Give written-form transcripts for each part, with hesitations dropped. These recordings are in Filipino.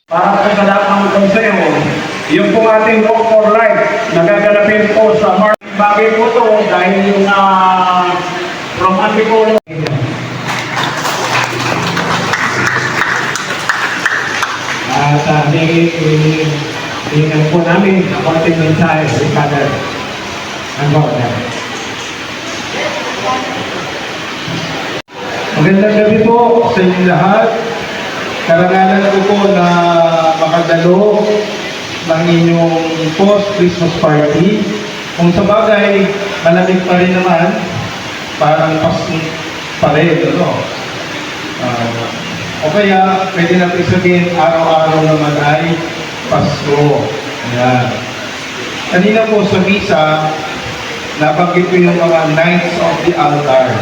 Para po sa lahat ng konseho, yung po ating Walk for Life, nagaganapin po sa March. Bagay po to dahil yung from Antipolo. At hinihingan po namin ang konting mensahe sa Father and Father. Magandang gabi po sa inyo lahat. Karangalan ko po na makadalo ng inyong post-Christmas party. Kung sa bagay, malamig pa rin naman, parang Pasko pa rin, ano? O kaya, pwede natin sabihin, araw-araw naman ay Pasko. Ayan. Kanina po sa misa, nabanggit ko yung mga Knights of the Altar,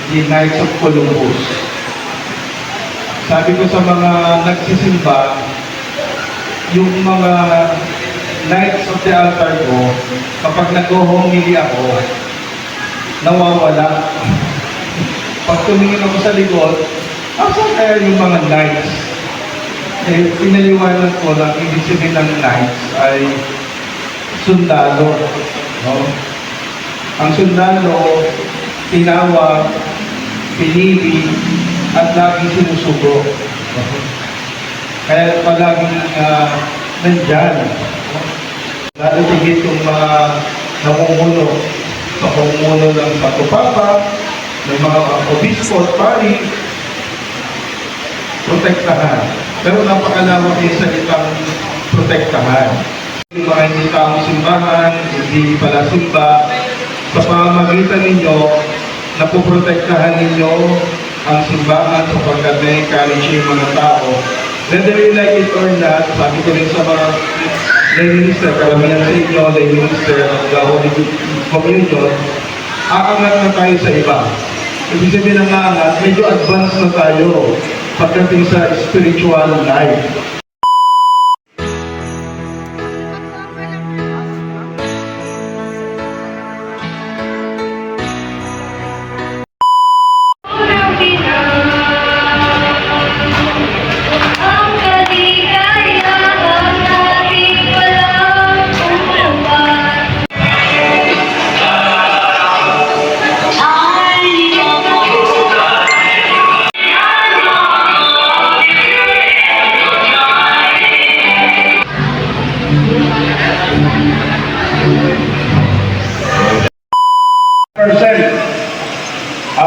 the Knights of Columbus. Sabi ko sa mga nagsisimba, yung mga Knights of the Altar ko, kapag nag-homily ako, nawawala. Pag tumingin ako sa likod, asan kaya yung mga Knights? Eh, pinaliwanag ko na ibig sabihin ng Knights ay sundalo. No? Ang sundalo, tinawag, pinili, at laging sinusugo. Kaya palaging nandyan. Lalo tigit yung mga namumuno sa pamumuno ng Patupapa, ng mga obispo at pari, protektahan. Pero napakalawak yung salitang protektahan. Yung mga hindi taong simbahan, hindi pala simba, sa pamamagitan ninyo, napoprotektahan ninyo ang simbahan sapagkat na-encourage yung mga tao. Whether you like it or not, sabi ko rin sa mga lay minister, karamihan sa inyo, lay minister of the Holy Communion, aangat na tayo sa iba. Ibig sabihin ng aangat, medyo advanced na tayo pagdating sa spiritual life.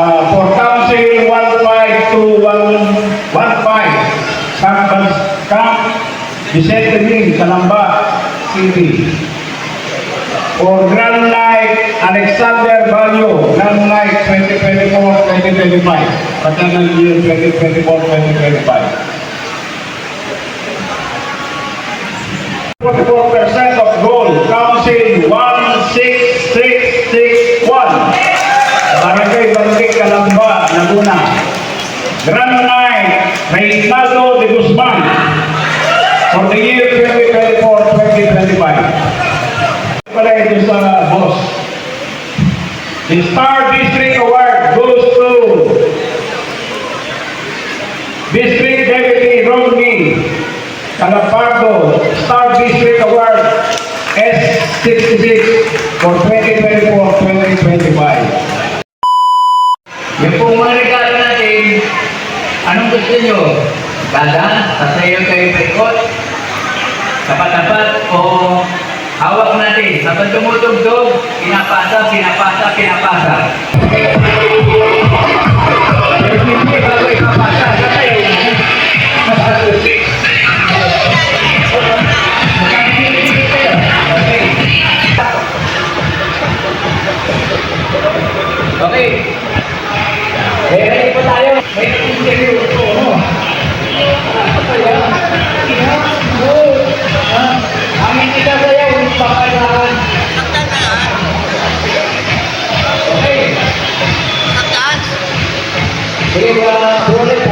For Council 15215, Camp Vicente Ming, Calamba City. For Grand Night Alexander Valio, Grand Night 2024-2025, Paternal Year 2024-2025. 44% of gold, Council 16661. Barangay Barangay Calamba, Laguna. Grand Night, Reynaldo de Guzman, for the year 2024-2025. Pala ito sa boss. The Star District Award goes to District Deputy Rodney Calapardo, Star District Award S66 for 2024-2025. Yung pong mga regalo natin, anong gusto nyo? Dada, sasayaw kayo paikot, tapat-tapat, o hawak natin. Habang tumutugtog, pinapasa, pinapasa, pinapasa. Hindi bago ipapasa, sasayaw. Okay. Ready po tayo. May interview. Ang hindi ka sayaw, hindi pa kailangan. Okay. Sige, ulit.